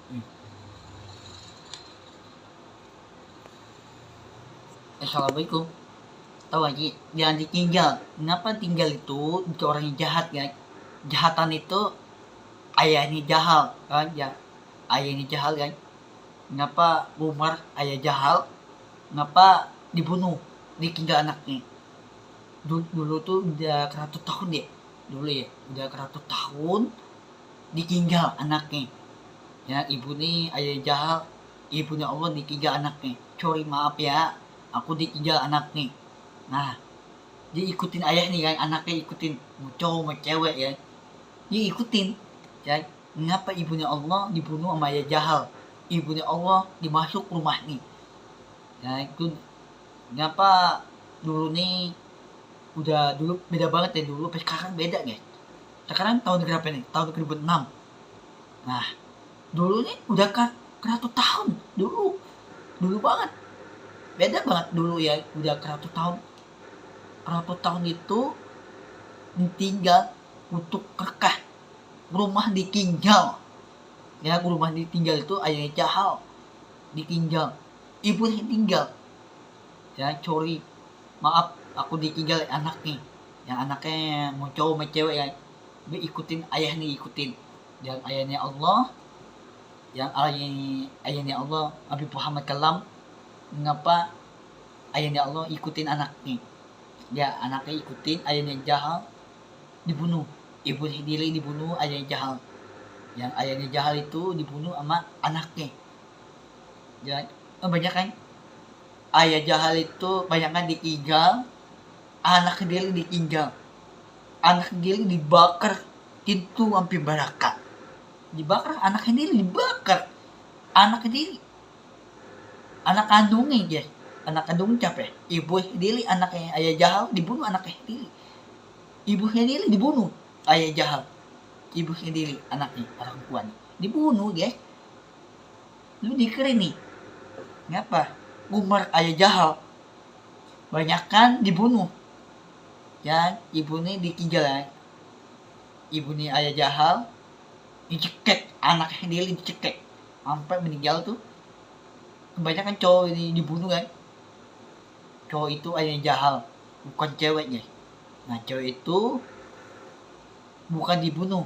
Hmm. Assalamualaikum. Tahu gak Ji, jangan ditinggal. Kenapa tinggal itu orang yang jahat ya? Jahatan itu ayahnya jahal kan ya. Ayahnya jahal kan. Kenapa Umar ayah jahal? Kenapa dibunuh? Ditinggal anaknya. Dulu tuh udah 100 tahun ya. Dulu ya, udah 100 tahun ditinggal anaknya. Ya, ibu nih ayah jahal, ibunya Allah ditinggal anaknya. Sorry maaf ya, aku ditinggal anaknya. Nah, dia ikutin ayah nih kan, anaknya ikutin mau cowok mau cewek ya, dia ikutin ya. Mengapa ibunya Allah dibunuh sama ayah jahal, ibunya Allah dimasuk rumah nih ya. Itu kenapa dulu nih, udah dulu beda banget ya, dulu sekarang beda guys. Sekarang tahun berapa nih, tahun 2006. Nah, dulu nih udah kan 100 tahun dulu, dulu banget, beda banget dulu ya. Udah 100 tahun, 100 tahun itu ditinggal untuk kekah, rumah ditinggal ya. Rumah ditinggal itu ayahnya jahal ditinggal, ibunya tinggal ya. Sorry maaf, aku ditinggal anaknya, yang anaknya mau cowok mau cewek ya. Dia ikutin ayah nih, ikutin yang ayahnya Allah, yang ayahnya Allah Nabi Muhammad kalam. Mengapa ayahnya Allah ikutin anaknya ya? Anaknya ikutin ayahnya jahal, dibunuh. Ibu sendiri dibunuh ayahnya jahal. Yang ayahnya jahal itu dibunuh sama anaknya ya. Banyak kan ayah jahal itu, banyak kan ditinggal, anak sendiri ditinggal, anak sendiri dibakar, pintu hampir beraka dibakar, anak sendiri dibakar, anak sendiri, anak kandungnya guys. Anak kandungnya capek, ibu sendiri anaknya ayah jahal dibunuh, anaknya sendiri, ibu sendiri dibunuh ayah jahal, ibu sendiri anaknya perempuan dibunuh guys. Lu dikira nih ngapa Umar ayah jahal banyakan dibunuh ya. Ibu nih ditinggal ya, ibu nih ayah jahal dicekek, anak sendiri dicekek sampai meninggal tuh. Kebanyakan cowok ini dibunuh kan. Cowok itu ayah jahal, bukan ceweknya. Nah, cewek itu bukan dibunuh,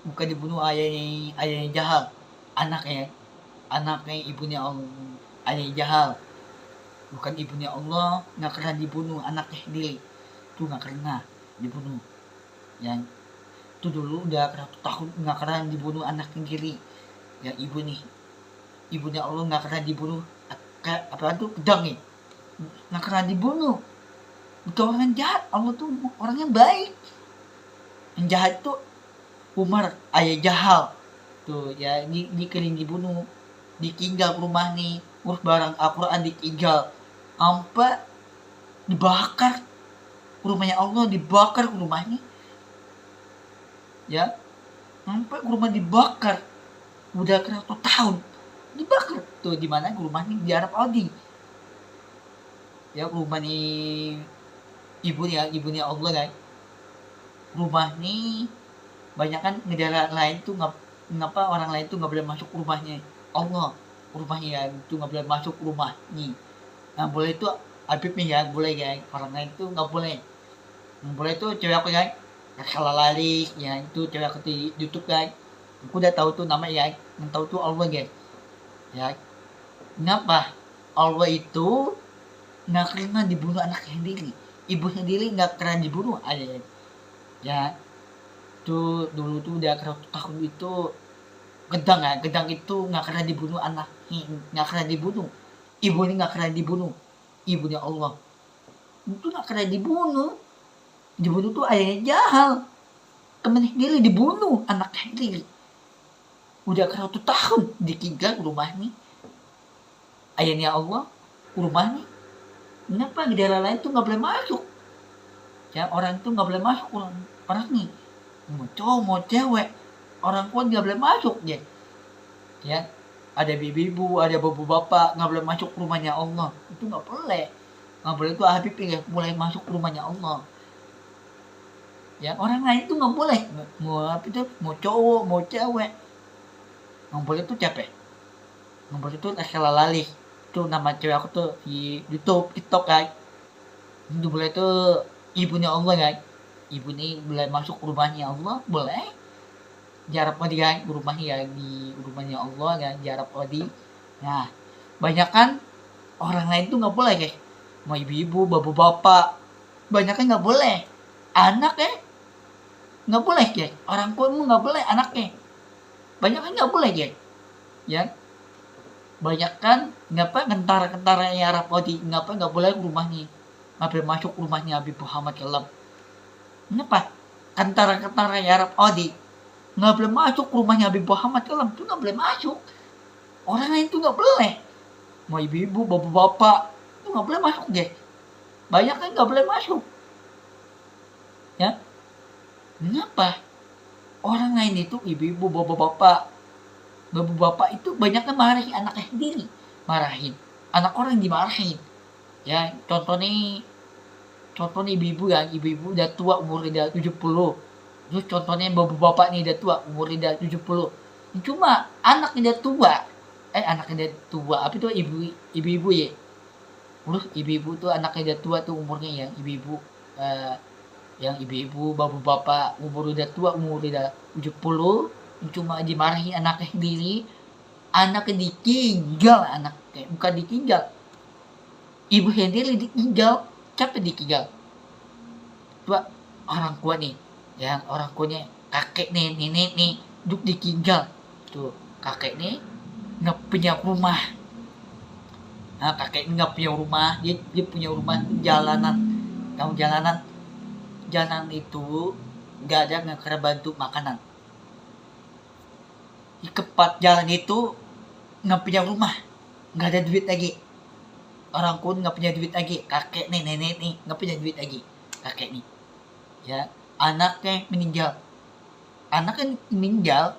bukan dibunuh ayahnya jahal, anaknya, anaknya ibunya Allah, ayahnya jahal, bukan ibunya Allah. Nggak kena dibunuh anaknya sendiri, itu nggak kena dibunuh yang itu. Dulu udah 100 tahun nggak kena dibunuh anak sendiri yang ibu nih, ibunya Allah nggak kena dibunuh. Kayak apa tuh, pedang nih, nggak kena dibunuh. Itu orang jahat, Allah tuh orangnya baik. Yang jahat tuh Umar ayah jahal tuh ya, dikering dibunuh, ditinggal rumah nih, urus barang Al-Quran ditinggal, sampai dibakar rumahnya Allah, dibakar rumahnya ya, sampai rumah dibakar. Udah 100 tahun dibakar tuh. Di mana rumah nih, di Arab Saudi ya. Rumah nih ibunya Allah kan. Rumah nih banyak kan negara lain tuh ngapa orang lain tuh nggak boleh masuk rumahnya Allah, rumahnya ya itu nggak boleh masuk rumah nih. Nah, boleh itu Habib nih ya, boleh ya. Orang lain tuh nggak boleh. Yang boleh tuh cewek aku ya, kalah lali ya, itu cewek aku di YouTube guys. Aku udah tahu tuh nama ya, yang tahu tuh Allah guys ya. Kenapa Allah itu nggak kena dibunuh anak sendiri, ibu sendiri nggak kena dibunuh aja ya. Tuh dulu tuh udah 100 tahun itu gedang ya, gedang itu nggak kena dibunuh anaknya, nggak kena dibunuh, ibu ini nggak kena dibunuh, ibunya Allah itu nggak kena dibunuh. Dibunuh tuh ayahnya jahal, temen sendiri dibunuh, anak sendiri. Udah 100 tahun ditinggal rumah nih, ayahnya Allah rumah nih. Kenapa negara lain tuh nggak boleh masuk ya? Orang tuh nggak boleh masuk, orang nih mau cowok mau cewek, orang pun nggak boleh masuk ya. Ada ibu-ibu, ada bapak-bapak nggak boleh masuk rumahnya Allah, itu nggak boleh. Nggak boleh tuh Habib ya mulai masuk rumahnya Allah ya. Orang lain tuh nggak boleh, mau apa itu, mau cowok mau cewek ngumpul itu capek, ngumpul itu skala lalih. Itu nama cewek aku tuh di YouTube, TikTok kan. Itu boleh tuh ibunya Allah kan. Ibu ini boleh masuk rumahnya Allah, boleh. Jarap odi kan, rumahnya ya di rumahnya Allah kan, jarap odi. Nah, banyak kan orang lain tuh nggak boleh guys. Mau ibu-ibu, bapak-bapak, banyak kan nggak boleh. Anak nggak boleh guys. Orang tua nggak boleh anaknya. Banyak kan nggak boleh guys. Ya, banyak kan ngapa kentara-kentara yang Arab Saudi ngapa nggak boleh rumahnya, nggak boleh masuk rumahnya Habib Muhammad SAW. Kenapa kentara-kentara yang Arab Saudi nggak boleh masuk rumahnya Habib Muhammad SAW? Itu nggak boleh masuk, orang lain tuh nggak boleh, mau ibu-ibu bapak-bapak itu nggak boleh masuk deh. Banyak kan nggak boleh masuk ya. Kenapa orang lain itu ibu-ibu bapak-bapak itu banyak kan marahin anaknya sendiri, marahin anak orang dimarahin ya. Contohnya ibu-ibu ya, ibu-ibu udah tua umur udah 70, terus contohnya bapak-bapak nih udah tua umur udah 70, cuma anaknya udah tua, anaknya udah tua apa itu ibu-ibu ya, terus ibu-ibu tuh anaknya udah tua tuh umurnya ya, ibu-ibu yang ibu-ibu bapak-bapak umur udah tua umur udah 70, cuma dimarahin anaknya sendiri, anaknya ditinggal, anaknya bukan ditinggal, ibu sendiri ditinggal. Capek ditinggal tua orang tua nih, yang orang tuanya kakek nih, nenek nih, duduk ditinggal tuh. Kakek nih nggak punya rumah, nah kakek nggak punya rumah, dia punya rumah jalanan. Kamu jalanan itu nggak ada yang kena bantu makanan. Di tempat jalan itu nggak punya rumah, nggak ada duit lagi. Orang pun nggak punya duit lagi. Kakek nih, nenek nih nggak punya duit lagi. Kakek nih, ya anaknya meninggal. Anaknya meninggal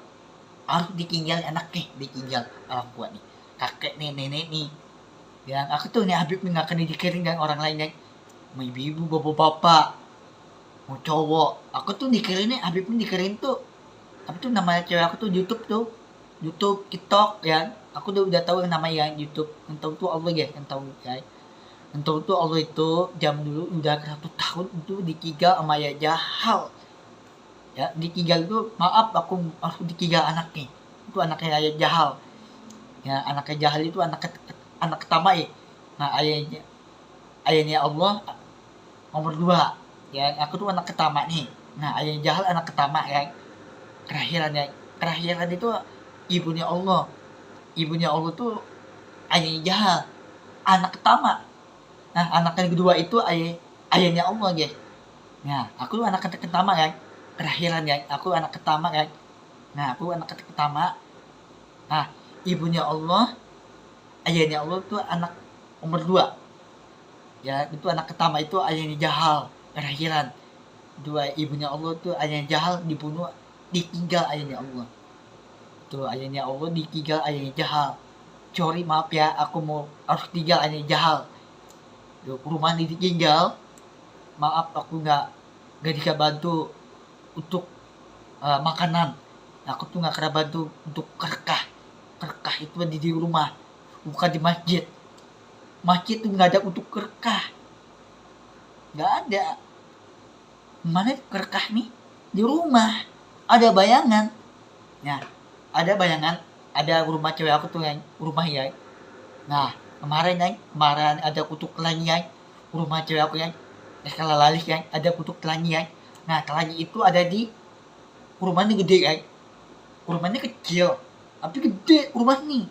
harus ditinggal anaknya, ditinggal orang tua nih. Kakek nih, nenek nih. Ya aku tuh nih Habib nggak akan dikirim dengan orang lain kan. Mau ibu-ibu, bapak-bapak, mau cowok. Aku tuh dikirimnya Habib dikirim tuh apa tuh namanya cewek aku tuh YouTube tuh, YouTube, TikTok ya. Aku udah tahu yang namanya YouTube. Yang tahu tuh Allah ya, yang tahu ya. Yang tahu tuh Allah itu jam dulu udah 100 tahun itu ditinggal sama ya jahal. Ya, ditinggal itu maaf aku harus ditinggal anaknya. Itu anaknya ayah jahal. Ya, anaknya jahal itu anak pertama ya. Nah, ayahnya Allah nomor 2. Ya, aku tuh anak pertama nih. Nah, ayahnya jahal anak pertama ya. Kelahiran itu ibunya Allah tuh ayahnya jahal anak pertama. Nah anak yang kedua itu ayahnya Allah guys. Nah aku anak pertama kan, kelahiran ya, aku anak pertama kan. Nah aku anak pertama. Nah ibunya Allah, ayahnya Allah tuh anak nomor 2 ya. Itu anak pertama itu ayahnya jahal, kelahiran. Dua ibunya Allah tuh ayahnya jahal, dibunuh, ditinggal ayahnya Allah. Tuh ayahnya Allah ditinggal ayahnya jahal. Sorry maaf ya, aku mau harus tinggal ayahnya jahal. Tuh, rumah ditinggal. Maaf aku nggak bisa bantu untuk makanan. Aku tuh nggak kena bantu untuk kerkah itu di rumah, bukan di masjid. Masjid tuh nggak ada untuk kerkah, nggak ada. Mana kerkah nih? Di rumah ada bayangan. Nah, ada bayangan, ada rumah cewek aku tuh yang rumah ya. Nah, kemarin ada kutuk telangi ya. Rumah cewek aku yang skala lalih ya, ada kutuk telangi ya. Nah, telangi itu ada di rumahnya gede ya. Rumahnya kecil, tapi gede rumah nih.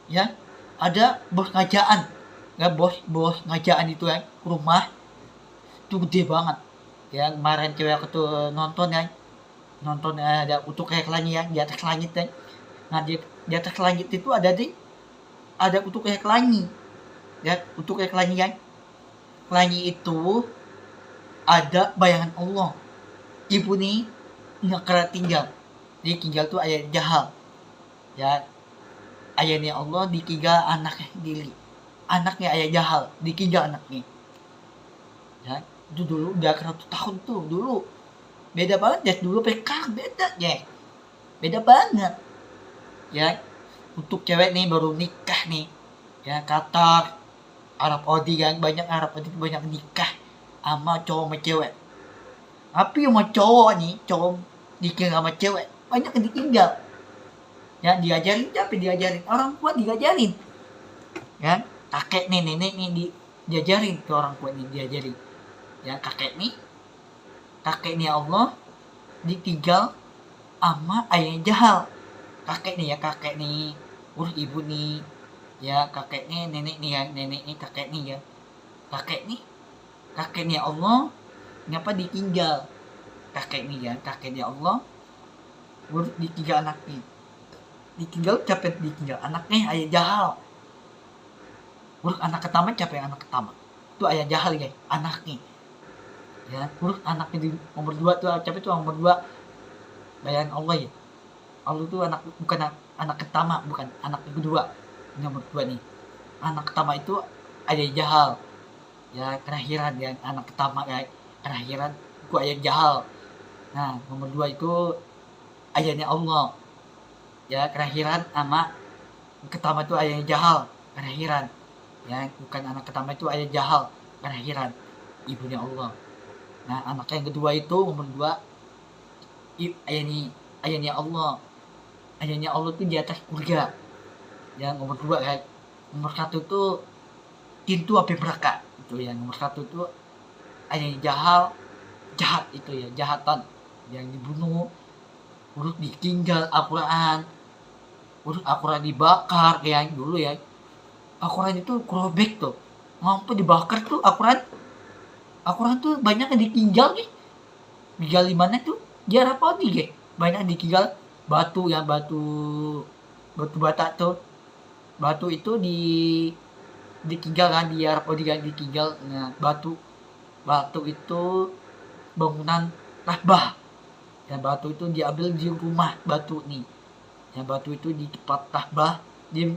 Ya, ada bos ngajaan. Ya, bos ngajaan itu ya, rumah itu gede banget. Ya, kemarin cewek aku tuh nonton ada kutuk kayak telangi ya di atas langit ya. Nah di atas langit itu ada kutuk kayak telangi ya, kutuk kayak telangi ya. Telangi itu ada bayangan Allah. Ibu nih nggak kena tinggal, dia tinggal tuh ayah jahal ya. Ayahnya Allah ditinggal anaknya sendiri, anaknya ayah jahal ditinggal anaknya ya. Itu dulu udah 100 tahun tuh dulu. Beda banget ya dulu PK, beda ya, beda banget. ya. Untuk cewek nih baru nikah nih, ya Qatar, Arab Saudi kan, banyak Arab Saudi banyak nikah sama cowok sama cewek. Tapi sama cowok nih, cowok nikah sama cewek banyak yang ditinggal. Ya diajarin, tapi diajarin orang tua, diajarin ya, kakek nih, nenek nih diajarin ke orang tua nih, diajarin ya. Kakek nih Allah ditinggal sama ayah jahal. Kakek nih ya, kakek nih urus ibu nih ya, kakek nih, nenek nih ya, nenek nih, kakek nih ya, kakek nih Allah ngapa ditinggal. Kakek nih ya, kakek nih Allah urus ditinggal anaknya, ditinggal capek, ditinggal anaknya ayah jahal. Urus anak pertama capek, anak pertama itu ayah jahal ya, anaknya ya. Urus anaknya di nomor 2 tuh capek tuh, nomor 2 bayan Allah ya. Allah tuh anak, bukan anak pertama, bukan anak kedua, nomor 2 nih. Anak pertama itu ayah jahal ya, kelahiran ya, anak pertama ya kelahiran itu ayah jahal. Nah nomor 2 itu ayahnya Allah ya, kelahiran sama pertama itu ayahnya jahal, kelahiran ya, bukan anak pertama itu ayah jahal, kelahiran ibunya Allah. Nah anak yang kedua itu nomor 2 ayahnya Allah. Ayahnya Allah tuh di atas surga ya, nomor 2 kan. Nomor 1 tuh pintu api neraka itu ya. Nomor 1 tuh ayahnya jahat itu ya, jahatan yang dibunuh, urus ditinggal Al-Quran, urus Al-Quran dibakar kayak dulu ya. Al-Quran itu kerobek tuh, ngapa dibakar tuh Al-Quran. Al-Quran tuh banyak yang ditinggal nih. Tinggal di mana tuh? Di Arab Saudi ya, banyak yang ditinggal. Batu ya, batu bata tuh, batu itu ditinggal kan, di Arab Saudi kan ditinggal. Nah batu itu bangunan Ka'bah ya, batu itu diambil di rumah batu nih ya, batu itu di tempat Ka'bah, di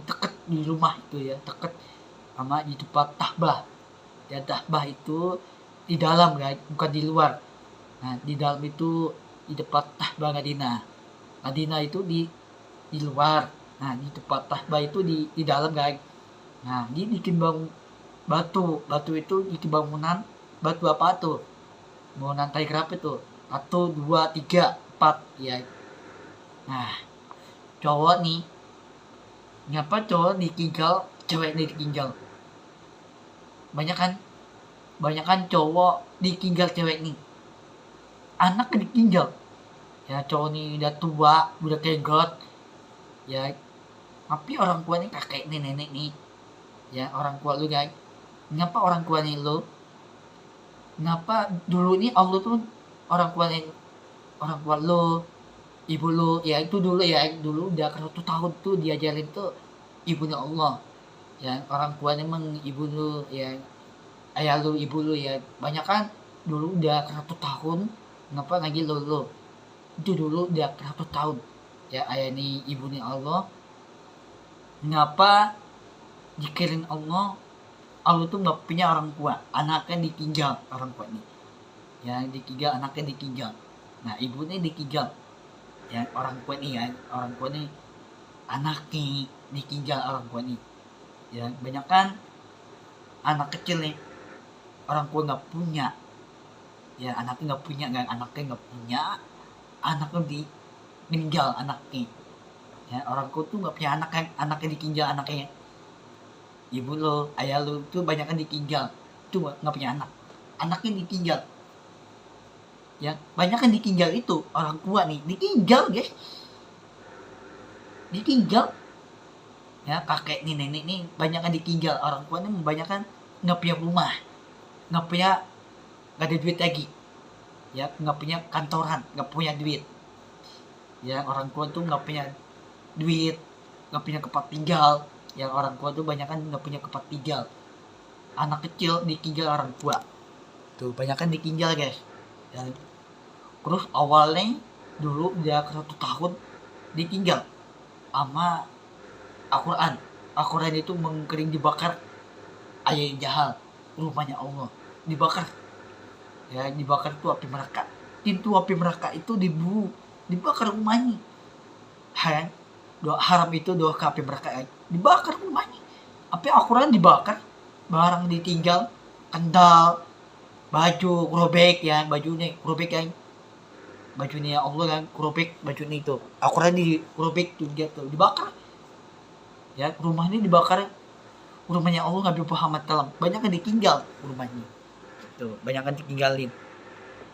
deket di rumah itu ya, deket sama di tempat Ka'bah ya. Ka'bah itu di dalam kan, bukan di luar. Nah di dalam itu di tempat Ka'bah Madinah itu di luar. Nah di tempat Ka'bah itu di dalam kan. Nah dia bikin batu itu bikin bangunan. Batu apa tuh? Bangunan Tiger apa tuh? 1, 2, 3, 4 ya. Nah cowok nih, ngapa cowok ditinggal, cewek ditinggal? Banyak kan cowok ditinggal cewek nih, anak ditinggal ya. Cowok nih udah tua, udah kegot ya, tapi orang tua nih, kakek nih, nenek nih ya, orang tua lu guys. Ngapa orang tua nih lu, ngapa dulu nih Allah tuh orang tua lu, ibu lu ya, itu dulu ya, dulu udah 100 tahun tuh diajarin tuh ibunya Allah ya. Orang tuanya emang ibu lu ya, ayah lu, ibu lu ya, banyak kan dulu udah 100 tahun. Ngapa lagi lu itu dulu udah 100 tahun ya, ayah nih, ibu nih Allah. Ngapa dikirin Allah tuh nggak punya orang tua, anaknya ditinggal orang tua nih ya, ditinggal, anaknya ditinggal. Nah ibunya ditinggal ya, orang tua nih ya, orang tua nih, anaknya ditinggal orang tua nih ya. Banyak kan anak kecil nih, orang tua nggak punya ya, anaknya nggak punya kan, anaknya meninggal anaknya ya. Orang tua tuh nggak punya anak kan, anaknya ditinggal, anaknya ibu lo, ayah lo tuh banyak kan ditinggal, tuh nggak punya anaknya ditinggal ya. Banyak kan ditinggal itu orang tua nih, ditinggal guys, ditinggal ya. Kakek nih, nenek nih banyak kan ditinggal, orang tua nih banyak kan nggak punya rumah, nggak ada duit lagi ya, nggak punya kantoran, nggak punya duit ya. Orang tua tuh nggak punya duit, nggak punya tempat tinggal ya. Orang tua tuh banyak kan nggak punya tempat tinggal. Anak kecil ditinggal orang tua tuh, banyak kan ditinggal guys ya. Terus awalnya dulu dia 100 tahun ditinggal sama Al-Quran itu mengkering, dibakar ayah jahal, rumahnya Allah dibakar ya. Dibakar itu api neraka, pintu api neraka itu dibakar rumahnya. doa haram itu doa kape berkah dibakar rumahnya, apa Al-Quran dibakar, barang ditinggal, kendal, baju robek ya, bajunya robek ya, bajunya Allah kan robek, bajunya itu Al-Quran di robek tuh gitu dibakar ya, rumahnya dibakar, rumahnya Allah Nabi Muhammad dalam banyak yang ditinggal rumahnya tuh, banyak yang ditinggalin.